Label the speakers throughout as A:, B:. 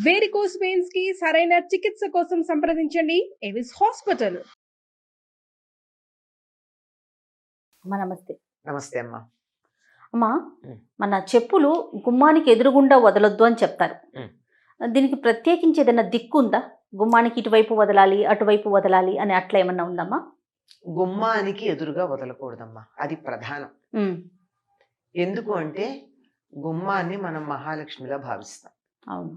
A: Varicose veins కి సరైన చికిత్స కోసం సంప్రదించండి ఎవిస్ హాస్పిటల్.
B: నమస్తే.
C: నమస్తే అమ్మా.
B: అమ్మా, మన చెప్పులు గుమ్మానికి ఎదురుగుండా వదలొద్దు అని చెప్తారు. దీనికి ప్రత్యేకించి ఏదైనా దిక్కు ఉందా? గుమ్మానికి ఇటువైపు వదలాలి, అటువైపు వదలాలి అని అట్లా ఏమన్నా ఉందమ్మా?
C: గుమ్మానికి ఎదురుగా వదలకూడదమ్మా, అది ప్రధానం. ఎందుకు అంటే గుమ్మాన్ని మనం మహాలక్ష్మిలా భావిస్తాం.
B: అవును.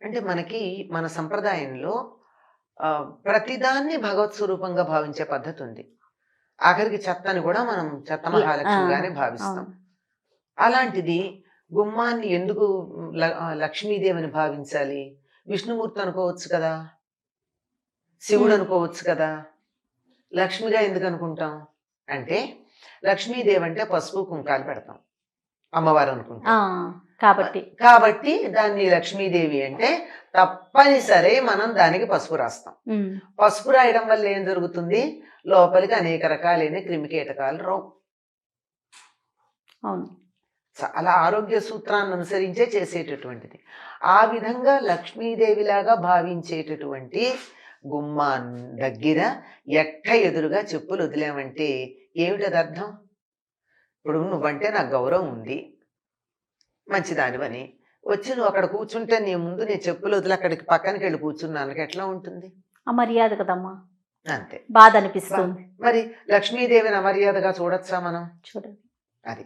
C: అంటే మనకి మన సంప్రదాయంలో ప్రతిదాన్ని భగవత్ స్వరూపంగా భావించే పద్ధతి ఉంది. ఆఖరికి చెత్తని కూడా మనం చెత్త మహాలక్ష్మిగానే భావిస్తాం. అలాంటిది గుమ్మాన్ని ఎందుకు లక్ష్మీదేవిని భావించాలి? విష్ణుమూర్తి అనుకోవచ్చు కదా, శివుడు అనుకోవచ్చు కదా, లక్ష్మిగా ఎందుకు అనుకుంటాం అంటే లక్ష్మీదేవి అంటే పసుపు కుంకాలు పెడతాం, అమ్మవారు అనుకుంటాం కాబట్టి దాన్ని లక్ష్మీదేవి అంటే తప్పనిసరి మనం దానికి పసుపు రాస్తాం. పసుపు రాయడం వల్ల ఏం జరుగుతుంది? లోపలికి అనేక రకాలైన క్రిమికీటకాలు రావు. చాలా ఆరోగ్య సూత్రాన్ని అనుసరించే చేసేటటువంటిది. ఆ విధంగా లక్ష్మీదేవిలాగా భావించేటటువంటి గుమ్మా దగ్గర ఎదురుగా చెప్పులు వదిలేమంటే ఏమిటది అర్థం? ఇప్పుడు నువ్వంటే నాకు గౌరవం ఉంది, మంచిదానివని వచ్చి నువ్వు అక్కడ కూర్చుంటే నీ ముందు నీ చెప్పులు వదిలి అక్కడికి పక్కనకి వెళ్ళి కూర్చున్నాను ఎట్లా ఉంటుంది?
B: అమర్యాద కదమ్మా.
C: అంతే,
B: బాధ అనిపిస్తుంది.
C: మరి లక్ష్మీదేవిని అమర్యాదగా చూడొచ్చా మనం?
B: చూడండి.
C: అది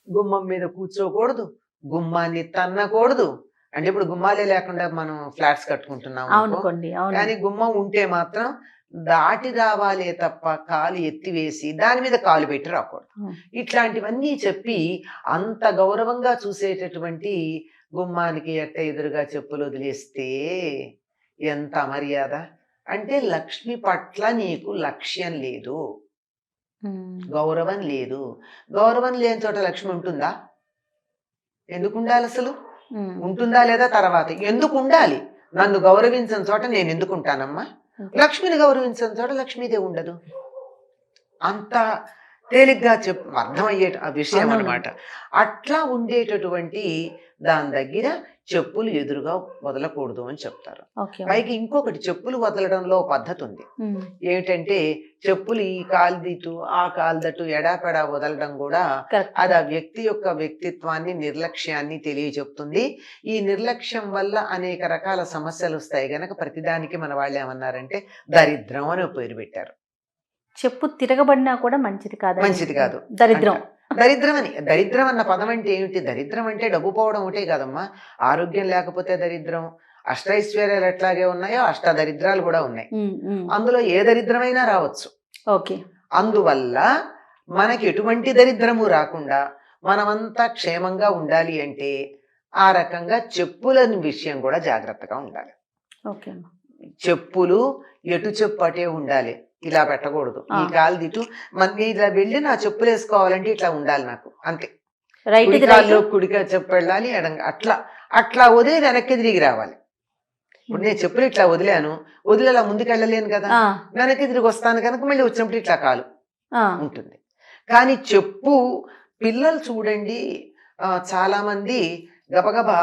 C: గుమ్మం మీద కూర్చోకూడదు, గుమ్మాన్ని తన్నకూడదు. అంటే ఇప్పుడు గుమ్మాలే లేకుండా మనం ఫ్లాట్స్ కట్టుకుంటున్నాం అనుకోండి, కానీ గుమ్మం ఉంటే మాత్రం దాటి రావాలే తప్ప కాలు ఎత్తివేసి దాని మీద కాలు పెట్టి రాకూడదు. ఇట్లాంటివన్నీ చెప్పి అంత గౌరవంగా చూసేటటువంటి గుమ్మానికి ఎదురుగా చెప్పులు వదిలేస్తే ఎంత అమర్యాద! అంటే లక్ష్మి పట్ల నీకు లక్ష్యం లేదు, గౌరవం లేదు. గౌరవం లేని చోట లక్ష్మి ఉంటుందా? ఎందుకు ఉండాలి అసలు? ఉంటుందా లేదా తర్వాత ఎందుకు ఉండాలి? నన్ను గౌరవించని చోట నేను ఎందుకు ఉంటానమ్మా? లక్ష్మిని గౌరవించని చోట లక్ష్మీదేవి ఉండదు. అంత తేలిగ్గా అర్థమయ్యే విషయం అన్నమాట. అట్లా ఉండేటటువంటి దాని దగ్గర చెప్పులు ఎదురుగా వదలకూడదు అని చెప్తారు. పైకి ఇంకొకటి, చెప్పులు వదలడంలో పద్ధతి ఉంది. ఏమిటంటే చెప్పులు ఈ కాలుదిటు ఆ కాలుదటు ఎడాపెడా వదలడం కూడా అది ఆ వ్యక్తి యొక్క వ్యక్తిత్వాన్ని, నిర్లక్ష్యాన్ని తెలియచెప్తుంది. ఈ నిర్లక్ష్యం వల్ల అనేక రకాల సమస్యలు వస్తాయి గనక ప్రతిదానికి మన వాళ్ళు ఏమన్నారంటే దరిద్రం అని పేరు పెట్టారు.
B: చెప్పు తిరగబడినా కూడా మంచిది కాదు, దరిద్రం.
C: దరిద్రం అన్న పదం అంటే ఏమిటి? దరిద్రం అంటే డబ్బు పోవడం ఒకటే కాదమ్మా. ఆరోగ్యం లేకపోతే దరిద్రం, అష్టైశ్వర్యాలు ఎట్లాగే ఉన్నాయో అష్టదరిద్రాలు కూడా ఉన్నాయి. అందులో ఏ దరిద్రమైనా రావచ్చు. అందువల్ల మనకి ఎటువంటి దరిద్రము రాకుండా మనమంతా క్షేమంగా ఉండాలి అంటే ఆ రకంగా చెప్పుల విషయం కూడా జాగ్రత్తగా ఉండాలి. చెప్పులు ఎటు చెప్పు అటే ఉండాలి, ఇలా పెట్టకూడదు. ఈ కాలు దిటు ఇలా వెళ్ళి నా చెప్పులు వేసుకోవాలంటే ఇట్లా ఉండాలి నాకు, అంతే. కుడిగా చెప్పు వెళ్ళాలి, ఎడంగా అట్లా వదిలి వెనక్కి తిరిగి రావాలి. ఇప్పుడు నేను చెప్పులు ఇట్లా వదిలాను, అలా ముందుకు వెళ్ళలేను కదా, వెనక్కి తిరిగి వస్తాను కనుక మళ్ళీ వచ్చినప్పుడు ఇట్లా కాలు ఉంటుంది. కానీ చెప్పు పిల్లలు చూడండి, చాలా మంది గబగబా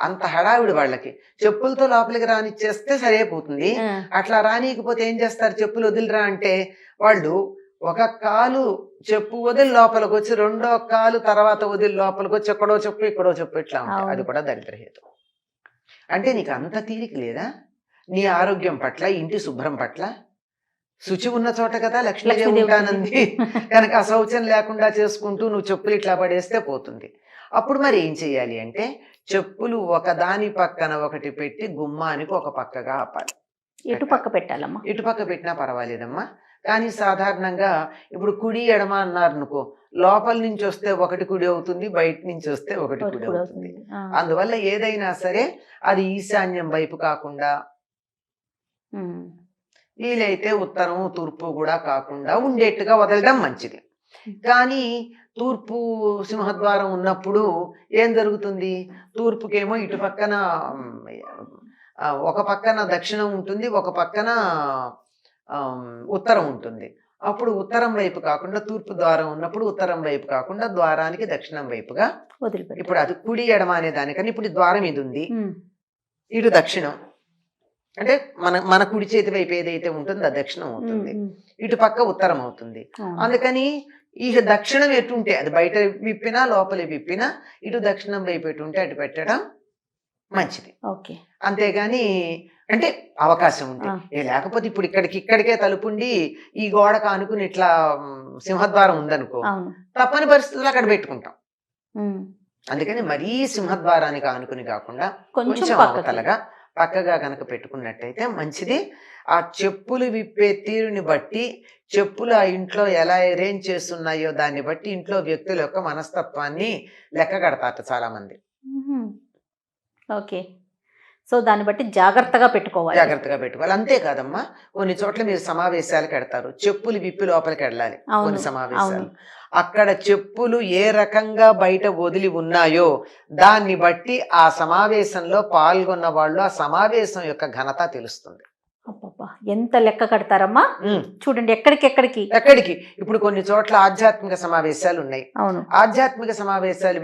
C: అంత హడావిడి వాళ్ళకి చెప్పులతో లోపలికి రానిచ్చేస్తే సరైపోతుంది. అట్లా రానియకపోతే ఏం చేస్తారు? చెప్పులు వదిలిరా అంటే వాళ్ళు ఒక కాలు చెప్పు వదిలి లోపలికి వచ్చి రెండో కాలు తర్వాత వదిలి లోపలికి వచ్చి ఎక్కడో చెప్పు ఇక్కడో చెప్పు ఇట్లా ఉంటాయి. అది కూడా దరిద్రహేతు. అంటే నీకు అంత తీరిక లేదా? నీ ఆరోగ్యం పట్ల, ఇంటి శుభ్రం పట్ల? శుచి ఉన్న చోట కదా లక్ష్మీదేవి ఉంటానంది కనుక అశౌచం లేకుండా చేసుకుంటూ నువ్వు చెప్పులు ఇట్లా పడేస్తే పోతుంది. అప్పుడు మరి ఏం చెయ్యాలి అంటే చెప్పులు ఒకదాని పక్కన ఒకటి పెట్టి గుమ్మానికి ఒక పక్కగా ఆపాలి.
B: ఎటు పక్క పెట్టాలమ్మా?
C: ఇటు పక్క పెట్టినా పర్వాలేదమ్మా. కానీ సాధారణంగా ఇప్పుడు కుడి ఎడమ అన్నారు అనుకో, లోపల నుంచి వస్తే ఒకటి కుడి అవుతుంది, బయట నుంచి వస్తే ఒకటి కుడి అవుతుంది. అందువల్ల ఏదైనా సరే అది ఈశాన్యం వైపు కాకుండా, వీలైతే ఉత్తరం తూర్పు కూడా కాకుండా ఉండేట్టుగా వదలడం మంచిది. కానీ తూర్పు సింహద్వారం ఉన్నప్పుడు ఏం జరుగుతుంది? తూర్పుకేమో ఇటు పక్కన ఒక పక్కన దక్షిణం ఉంటుంది, ఒక పక్కన ఉత్తరం ఉంటుంది. అప్పుడు ఉత్తరం వైపు కాకుండా, తూర్పు ద్వారం ఉన్నప్పుడు ఉత్తరం వైపు కాకుండా ద్వారానికి దక్షిణం వైపుగా ఇప్పుడు అది కుడి ఎడమ అనే దానికని ఇప్పుడు ద్వారం ఇది ఉంది, ఇటు దక్షిణం, అంటే మన కుడి చేతి వైపు ఏదైతే ఉంటుందో అది దక్షిణం అవుతుంది, ఇటు పక్క ఉత్తరం అవుతుంది. అందుకని ఈ దక్షిణం ఎటుంటే అది బయట విప్పినా లోపలి విప్పినా ఇటు దక్షిణం వైపు ఎటుంటే అటు పెట్టడం మంచిది. అంతేగాని అంటే అవకాశం ఉంటే, లేకపోతే ఇప్పుడు ఇక్కడికే తలుపుండి ఈ గోడకు ఆనుకుని ఇట్లా సింహద్వారం ఉందనుకో, తప్పని పరిస్థితుల్లో అక్కడ పెట్టుకుంటాం. అందుకని మరీ సింహద్వారానికి ఆనుకుని కాకుండా కొంచెం అవతలగా పక్కగా కనుక పెట్టుకున్నట్టయితే మంచిది. ఆ చెప్పులు విప్పే తీరుని బట్టి, చెప్పులు ఆ ఇంట్లో ఎలా అరేంజ్ చేస్తున్నాయో దాన్ని బట్టి ఇంట్లో వ్యక్తుల యొక్క మనస్తత్వాన్ని లెక్క కడతారట చాలా మంది.
B: ఓకే, సో దాన్ని బట్టి జాగ్రత్తగా పెట్టుకోవాలి.
C: అంతేకాదమ్మా, కొన్ని చోట్ల మీరు సమావేశాలకు పెడతారు, చెప్పులు విప్పి లోపలికి వెళ్ళాలి. కొన్ని సమావేశాలు అక్కడ చెప్పులు ఏ రకంగా బయట వదిలి ఉన్నాయో దాన్ని బట్టి ఆ సమావేశంలో పాల్గొన్న వాళ్ళు ఆ సమావేశం యొక్క ఘనత తెలుస్తుంది.
B: ఎంత లెక్క కడతారమ్మా చూడండి, ఎక్కడికి. ఇప్పుడు కొన్ని చోట్ల ఆధ్యాత్మిక సమావేశాలు ఉన్నాయి. ఆధ్యాత్మిక సమావేశాలు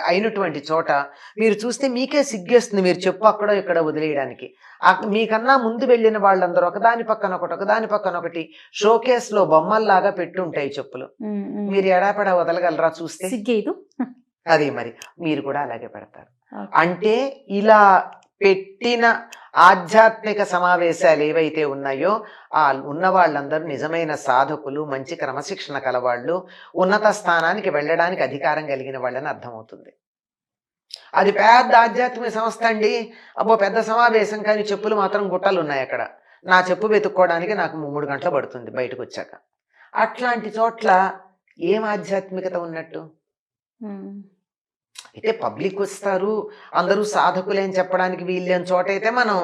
B: అయినటువంటి చోట మీరు చూస్తే మీకే సిగ్గేస్తుంది, మీరు చెప్పు అక్కడో ఇక్కడ వదిలేయడానికి. మీకన్నా ముందు వెళ్ళిన వాళ్ళందరూ ఒకదాని పక్కన ఒకటి షోకేస్ లో బొమ్మల్లాగా పెట్టుంటాయి చెప్పులు. మీరు ఎడాపెడా వదలగలరా చూస్తే? సిగ్గేదు.
C: అదే మరి మీరు కూడా అలాగే పెడతారు. అంటే ఇలా పెట్టిన ఆధ్యాత్మిక సమావేశాలు ఏవైతే ఉన్నాయో ఆ ఉన్న వాళ్ళందరూ నిజమైన సాధకులు, మంచి క్రమశిక్షణ కలవాళ్ళు, ఉన్నత స్థానానికి వెళ్ళడానికి అధికారం కలిగిన వాళ్ళని అర్థమవుతుంది. అది పెద్ద ఆధ్యాత్మిక సంస్థ అండి, అబ్బో పెద్ద సమావేశం, కానీ చెప్పులు మాత్రం గుట్టలు ఉన్నాయి అక్కడ. నా చెప్పు వెతుక్కోవడానికి నాకు 3 గంటలు పడుతుంది బయటకు వచ్చాక. అట్లాంటి చోట్ల ఏం ఆధ్యాత్మికత ఉన్నట్టు? అయితే పబ్లిక్ వస్తారు, అందరూ సాధకులే అని చెప్పడానికి వీళ్ళని చోట అయితే మనం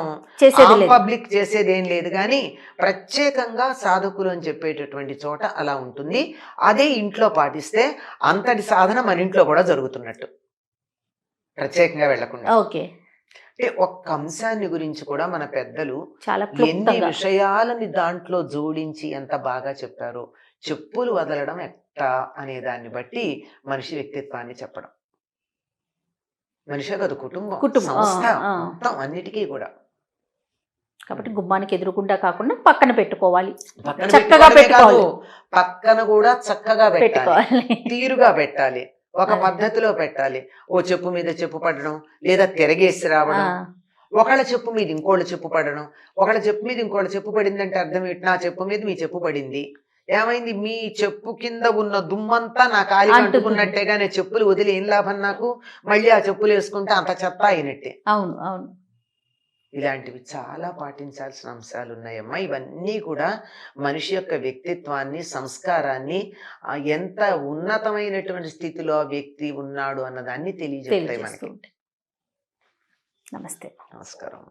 C: పబ్లిక్ చేసేది ఏం లేదు. కానీ ప్రత్యేకంగా సాధకులు అని చెప్పేటటువంటి చోట అలా ఉంటుంది. అదే ఇంట్లో పాటిస్తే అంతటి సాధన మన ఇంట్లో కూడా జరుగుతున్నట్టు, ప్రత్యేకంగా వెళ్లకుండా. అంటే ఒక్క అంశాన్ని గురించి కూడా మన పెద్దలు ఎన్ని విషయాలని దాంట్లో జోడించి ఎంత బాగా చెప్పారో. చెప్పులు వదలడం ఎట్టా అనే దాన్ని బట్టి మనిషి వ్యక్తిత్వాన్ని చెప్పడం. మనిషి కాదు, కుటుంబం, సంస్థ, మొత్తం అన్నిటికీ కూడా.
B: కాబట్టి గుమ్మానికి ఎదురుకుండా కాకుండా పక్కన పెట్టుకోవాలి,
C: పక్కన కూడా చక్కగా పెట్టాలి, తీరుగా పెట్టాలి, ఒక పద్ధతిలో పెట్టాలి. ఓ చెప్పు మీద చెప్పు పడడం, లేదా తిరగేసి రావడం, ఒకళ్ళ చెప్పు మీద ఇంకోళ్ళ చెప్పు పడడం. ఒకళ్ళ చెప్పు మీద ఇంకోళ్ళ చెప్పు పడిందంటే అర్థం ఏంటి? నా చెప్పు మీద మీ చెప్పు పడింది, ఏమైంది? మీ చెప్పు కింద ఉన్న దుమ్మంతా నా కాలి అంటుకున్నట్టేగా. నేను చెప్పులు వదిలి ఏం లాభం నాకు? మళ్ళీ ఆ చెప్పులు వేసుకుంటే అంత చెత్త అయినట్టే.
B: అవును.
C: ఇలాంటివి చాలా పాటించాల్సిన అంశాలు ఉన్నాయమ్మా. ఇవన్నీ కూడా మనిషి యొక్క వ్యక్తిత్వాన్ని, సంస్కారాన్ని, ఎంత ఉన్నతమైనటువంటి స్థితిలో ఆ వ్యక్తి ఉన్నాడు అన్నదాన్ని తెలియజేస్తాయి మనకి.
B: నమస్కారం.